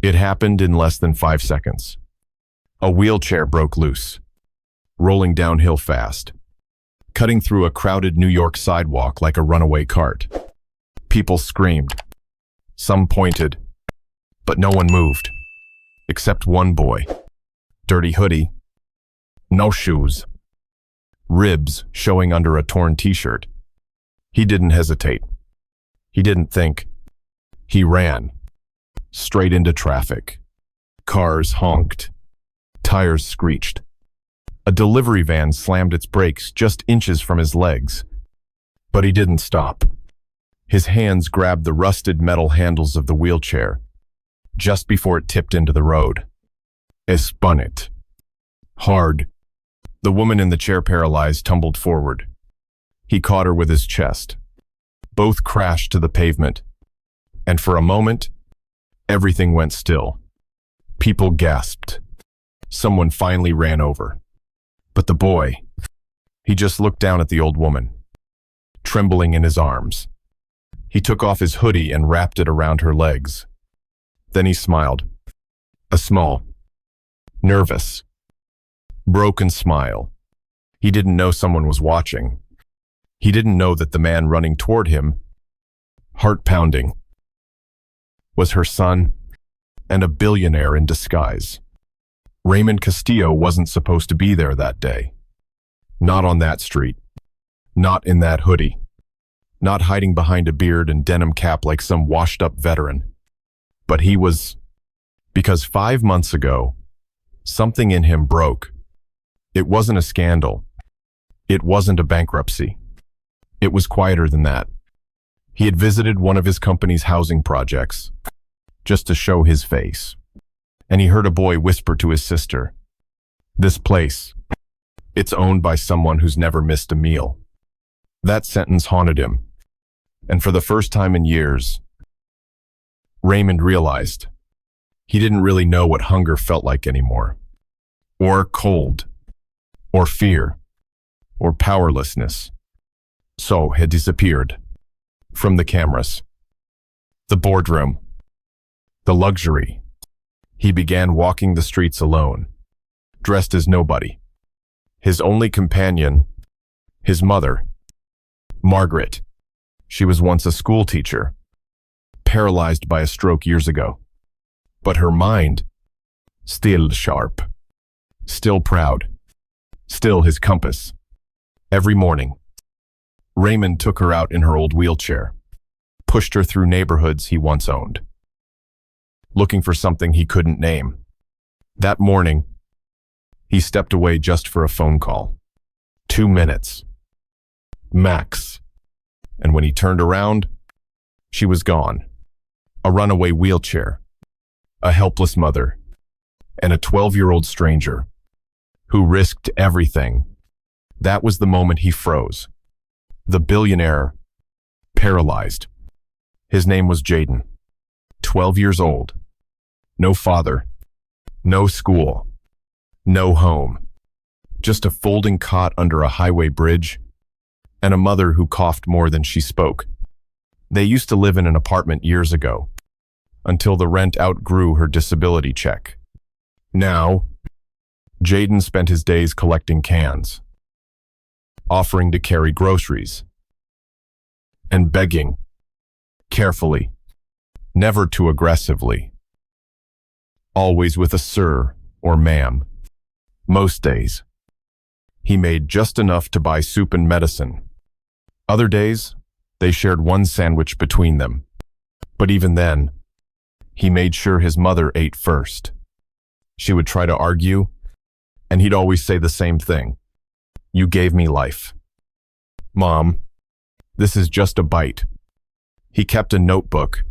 It happened in less than 5 seconds. A wheelchair broke loose, rolling downhill fast, cutting through a crowded New York sidewalk like a runaway cart. People screamed. Some pointed, but no one moved, except one boy. Dirty hoodie, no shoes, ribs showing under a torn t-shirt. He didn't hesitate. He didn't think. He ran, straight into traffic. Cars honked. Tires screeched. A delivery van slammed its brakes just inches from his legs. But he didn't stop. His hands grabbed the rusted metal handles of the wheelchair just before it tipped into the road. It spun it. Hard. The woman in the chair, paralyzed, tumbled forward. He caught her with his chest. Both crashed to the pavement. And for a moment, everything went still. People gasped. Someone finally ran over. But the boy, he just looked down at the old woman, trembling in his arms. He took off his hoodie and wrapped it around her legs. Then he smiled. A small, nervous, broken smile. He didn't know someone was watching. He didn't know that the man running toward him, heart pounding, was her son and a billionaire in disguise. Raymond Castillo wasn't supposed to be there that day. Not on that street. Not in that hoodie. Not hiding behind a beard and denim cap like some washed-up veteran. But he was, because 5 months ago, something in him broke. It wasn't a scandal. It wasn't a bankruptcy. It was quieter than that. He had visited one of his company's housing projects, just to show his face. And he heard a boy whisper to his sister, "This place, it's owned by someone who's never missed a meal." That sentence haunted him. And for the first time in years, Raymond realized he didn't really know what hunger felt like anymore, or cold, or fear, or powerlessness. So had disappeared from the cameras, the boardroom, the luxury. He began walking the streets alone, dressed as nobody. His only companion, his mother, Margaret. She was once a school teacher, paralyzed by a stroke years ago. But her mind, still sharp, still proud, still his compass. Every morning, Raymond took her out in her old wheelchair, pushed her through neighborhoods he once owned, looking for something he couldn't name. That morning, he stepped away just for a phone call. 2 minutes. Max. And when he turned around, she was gone. A runaway wheelchair, a helpless mother, and a 12-year-old stranger who risked everything. That was the moment he froze. The billionaire, paralyzed. His name was Jaden, 12 years old. No father, no school, no home. Just a folding cot under a highway bridge, and a mother who coughed more than she spoke. They used to live in an apartment years ago, until the rent outgrew her disability check. Now, Jaden spent his days collecting cans, offering to carry groceries, and begging, carefully, never too aggressively, always with a sir or ma'am. Most days, he made just enough to buy soup and medicine. Other days, they shared one sandwich between them. But even then, he made sure his mother ate first. She would try to argue, and he'd always say the same thing. "You gave me life. Mom, this is just a bite." He kept a notebook,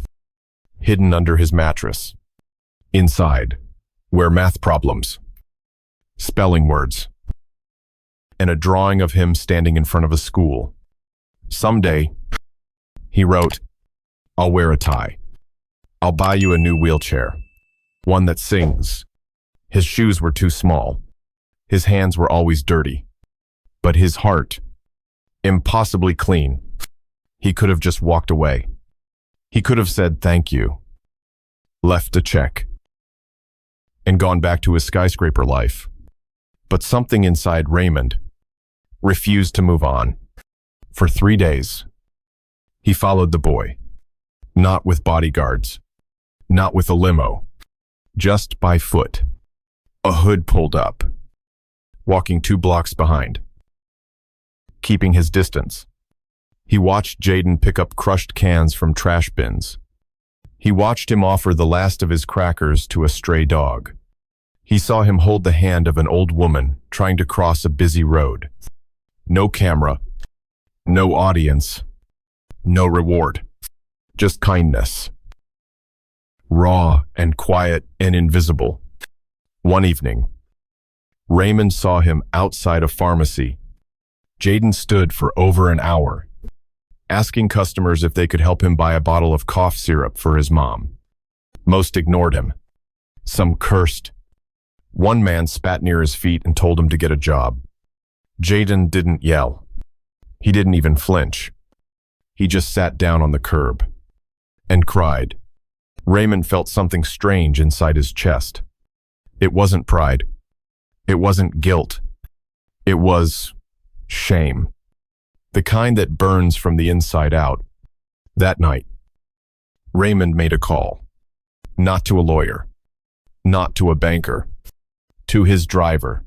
hidden under his mattress. Inside were math problems, spelling words, and a drawing of him standing in front of a school. Someday, he wrote, "I'll wear a tie. I'll buy you a new wheelchair, one that sings." His shoes were too small. His hands were always dirty. But his heart, impossibly clean. He could have just walked away. He could have said thank you, left a check, and gone back to his skyscraper life. But something inside Raymond refused to move on. For 3 days, he followed the boy, not with bodyguards, not with a limo, just by foot. A hood pulled up, walking 2 blocks behind, keeping his distance. He watched Jaden pick up crushed cans from trash bins. He watched him offer the last of his crackers to a stray dog. He saw him hold the hand of an old woman trying to cross a busy road. No camera, no audience, no reward, just kindness. Raw and quiet and invisible. One evening, Raymond saw him outside a pharmacy. Jaden stood for over an hour, asking customers if they could help him buy a bottle of cough syrup for his mom. Most ignored him. Some cursed. One man spat near his feet and told him to get a job. Jaden didn't yell. He didn't even flinch. He just sat down on the curb and cried. Raymond felt something strange inside his chest. It wasn't pride. It wasn't guilt. It was shame. The kind that burns from the inside out. That night, Raymond made a call. Not to a lawyer. Not to a banker. To his driver.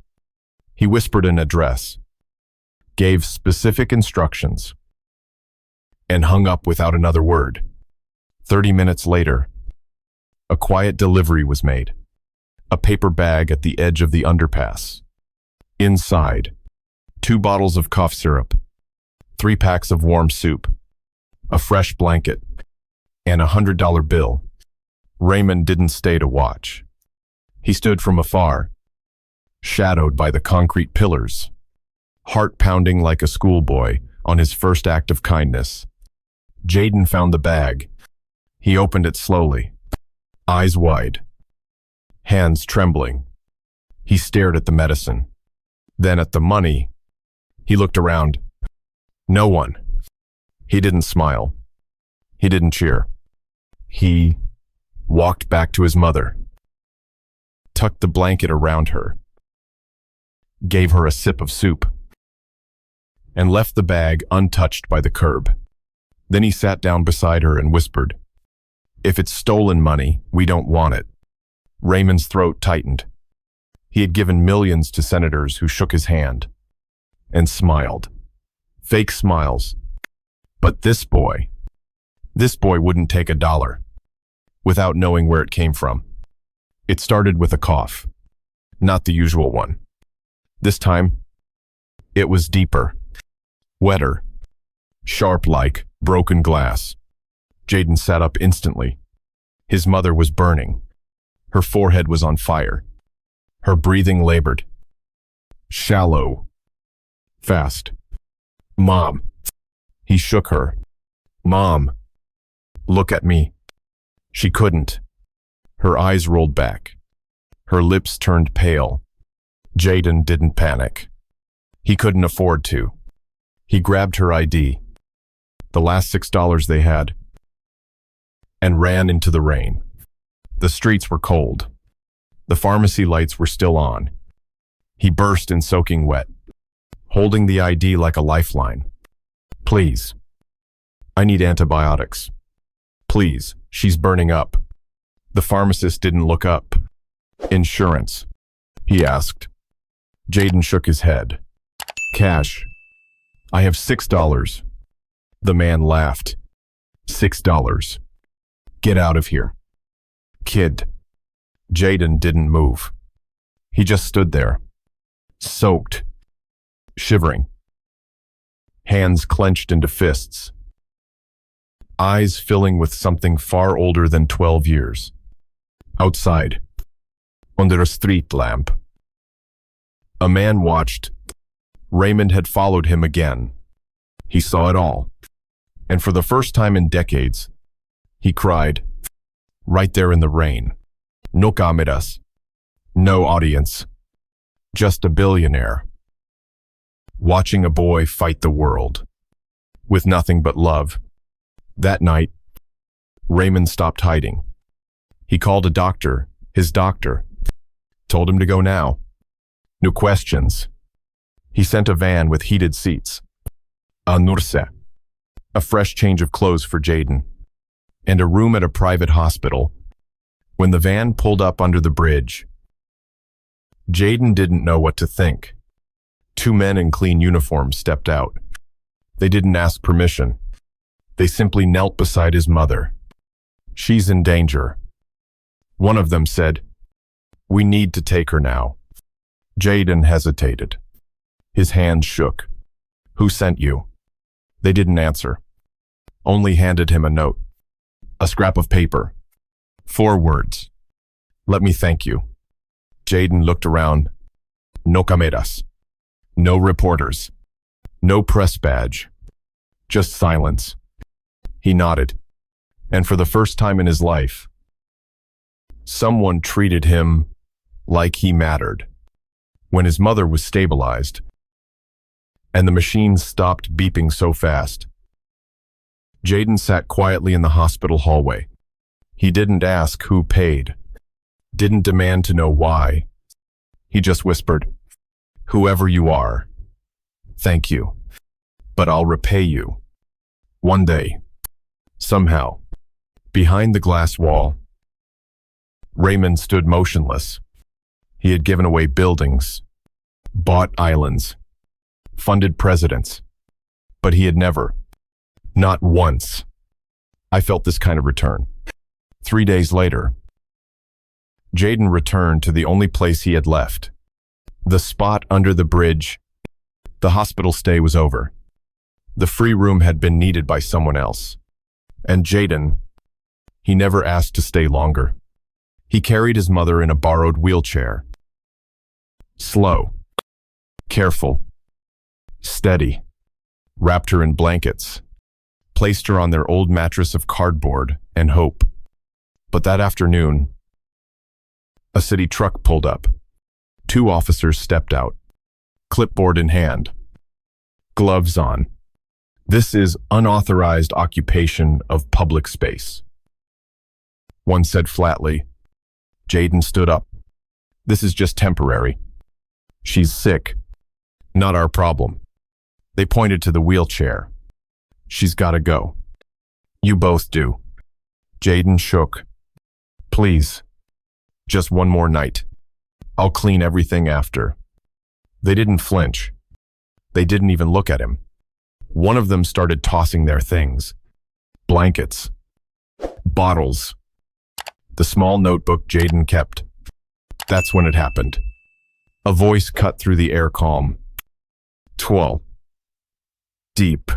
He whispered an address, gave specific instructions, and hung up without another word. 30 minutes later, a quiet delivery was made. A paper bag at the edge of the underpass. Inside, 2 bottles of cough syrup, 3 packs of warm soup, a fresh blanket, and $100 bill. Raymond didn't stay to watch. He stood from afar, shadowed by the concrete pillars, heart pounding like a schoolboy on his first act of kindness. Jaden found the bag. He opened it slowly, eyes wide, hands trembling. He stared at the medicine, then at the money. He looked around. No one. He didn't smile. He didn't cheer. He walked back to his mother, tucked the blanket around her, gave her a sip of soup, and left the bag untouched by the curb. Then he sat down beside her and whispered, "If it's stolen money, we don't want it." Raymond's throat tightened. He had given millions to senators who shook his hand and smiled. Fake smiles. But this boy wouldn't take $1 without knowing where it came from. It started with a cough, not the usual one. This time, it was deeper, wetter, sharp like broken glass. Jaden sat up instantly. His mother was burning. Her forehead was on fire. Her breathing labored. Shallow. Fast. "Mom." He shook her. "Mom, look at me." She couldn't. Her eyes rolled back. Her lips turned pale. Jaden didn't panic. He couldn't afford to. He grabbed her ID, the last $6 they had, and ran into the rain. The streets were cold. The pharmacy lights were still on. He burst in soaking wet, holding the ID like a lifeline. "Please, I need antibiotics. Please, she's burning up." The pharmacist didn't look up. "Insurance?" he asked. Jaden shook his head. "Cash. I have $6. The man laughed. $6. Get out of here. Kid." Jaden didn't move. He just stood there, soaked, shivering, hands clenched into fists, eyes filling with something far older than 12 years. Outside, under a street lamp, a man watched. Raymond had followed him again. He saw it all. And for the first time in decades, he cried, right there in the rain. No cameras. No audience. Just a billionaire, watching a boy fight the world, with nothing but love. That night, Raymond stopped hiding. He called a doctor, his doctor, Told him to go now. No questions. He sent a van with heated seats. A nurse. A fresh change of clothes for Jaden. And a room at a private hospital. When the van pulled up under the bridge, Jaden didn't know what to think. Two men in clean uniforms stepped out. They didn't ask permission. They simply knelt beside his mother. She's in danger. One of them said, "We need to take her now." Jaden hesitated. His hands shook. "Who sent you?" They didn't answer. Only handed him a note. A scrap of paper. 4 words. "Let me thank you." Jaden looked around. No cameras. No reporters. No press badge. Just silence. He nodded. And for the first time in his life, someone treated him like he mattered. When his mother was stabilized, and the machine stopped beeping so fast, Jaden sat quietly in the hospital hallway. He didn't ask who paid, didn't demand to know why. He just whispered, "Whoever you are, thank you, but I'll repay you. One day." Somehow, behind the glass wall, Raymond stood motionless. He had given away buildings, bought islands, funded presidents, but he had never, not once. I felt this kind of return. 3 days later, Jaden returned to the only place he had left, the spot under the bridge. The hospital stay was over. The free room had been needed by someone else. And Jaden, he never asked to stay longer. He carried his mother in a borrowed wheelchair. Slow, careful, steady. Wrapped her in blankets, placed her on their old mattress of cardboard and hope. But that afternoon, a city truck pulled up. 2 officers stepped out, clipboard in hand, gloves on. "This is unauthorized occupation of public space." One said flatly. Jaden stood up. "This is just temporary. She's sick. Not our problem." They pointed to the wheelchair. "She's gotta go." "You both do." Jaden shook. "Please, just one more night. I'll clean everything after." They didn't flinch. They didn't even look at him. One of them started tossing their things. Blankets. Bottles. The small notebook Jaden kept. That's when it happened. A voice cut through the air calm. "Twelve. Deep.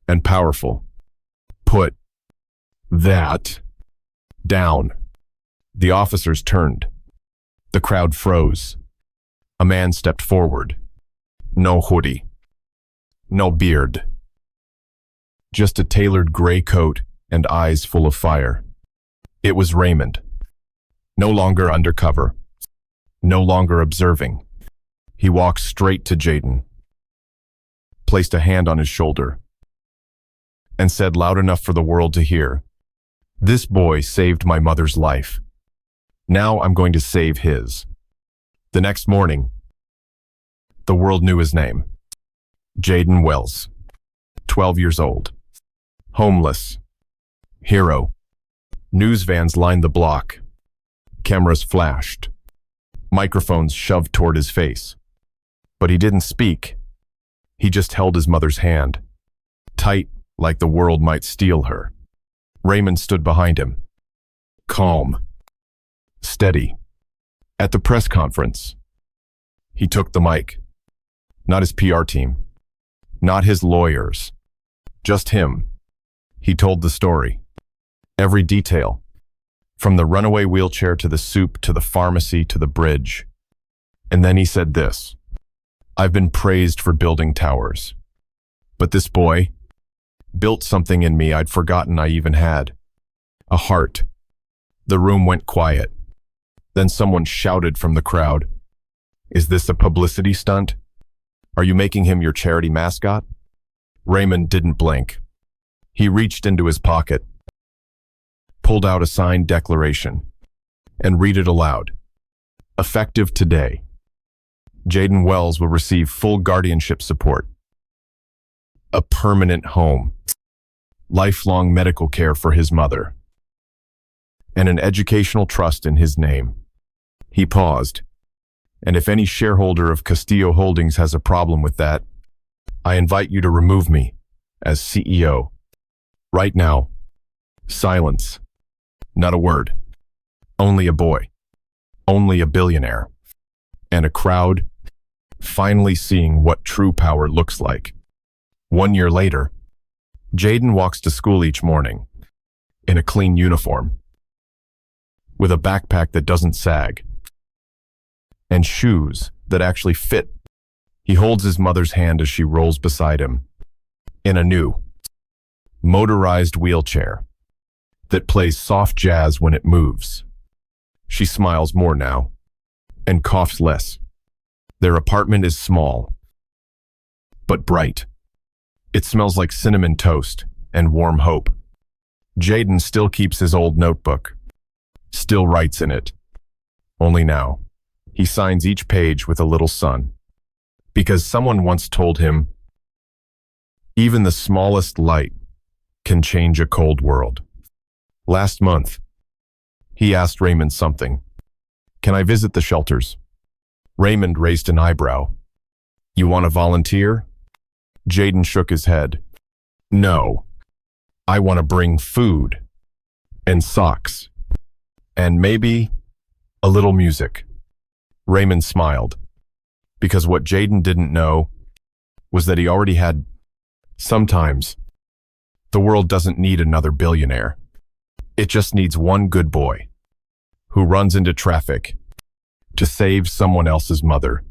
And powerful. Put that down." The officers turned. The crowd froze. A man stepped forward. No hoodie. No beard. Just a tailored gray coat and eyes full of fire. It was Raymond. No longer undercover. No longer observing. He walked straight to Jaden, placed a hand on his shoulder, and said loud enough for the world to hear, "This boy saved my mother's life. Now I'm going to save his." The next morning, the world knew his name. Jaden Wells, 12 years old, homeless, hero. News vans lined the block. Cameras flashed. Microphones shoved toward his face. But he didn't speak. He just held his mother's hand, tight like the world might steal her. Raymond stood behind him, calm, steady. At the press conference, he took the mic. Not his PR team, not his lawyers, just him. He told the story, every detail, from the runaway wheelchair to the soup to the pharmacy to the bridge. And then he said this, "I've been praised for building towers, but this boy built something in me I'd forgotten I even had. A heart." The room went quiet. Then someone shouted from the crowd, "Is this a publicity stunt? Are you making him your charity mascot?" Raymond didn't blink. He reached into his pocket, pulled out a signed declaration, and read it aloud. Effective today. Jaden Wells will receive full guardianship support, a permanent home, lifelong medical care for his mother, and an educational trust in his name. He paused, and if any shareholder of Castillo Holdings has a problem with that, I invite you to remove me as CEO. Right now, silence. Not a word. Only a boy. Only a billionaire. And a crowd finally seeing what true power looks like. 1 year later, Jaden walks to school each morning in a clean uniform, with a backpack that doesn't sag, and shoes that actually fit. He holds his mother's hand as she rolls beside him in a new, motorized wheelchair that plays soft jazz when it moves. She smiles more now and coughs less. Their apartment is small, but bright. It smells like cinnamon toast and warm hope. Jaden still keeps his old notebook, still writes in it. Only now, he signs each page with a little sun, because someone once told him, even the smallest light can change a cold world. Last month, he asked Raymond something. Can I visit the shelters? Raymond raised an eyebrow. You want to volunteer? Jaden shook his head. No, I want to bring food and socks and maybe a little music. Raymond smiled, because what Jaden didn't know was that he already had. Sometimes, the world doesn't need another billionaire. It just needs one good boy who runs into traffic to save someone else's mother.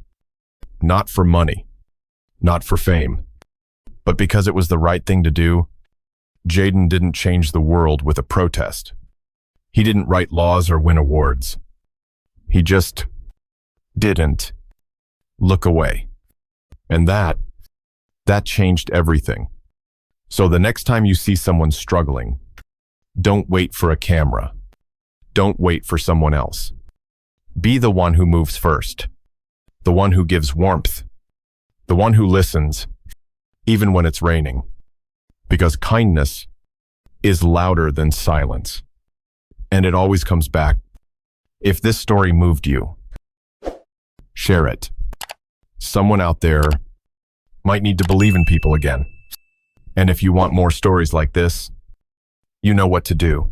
Not for money, not for fame, but because it was the right thing to do. Jaden didn't change the world with a protest. He didn't write laws or win awards. He just didn't look away. And that changed everything. So the next time you see someone struggling, don't wait for a camera. Don't wait for someone else. Be the one who moves first, the one who gives warmth, the one who listens, even when it's raining. Because kindness is louder than silence. And it always comes back. If this story moved you, share it. Someone out there might need to believe in people again. And if you want more stories like this, you know what to do.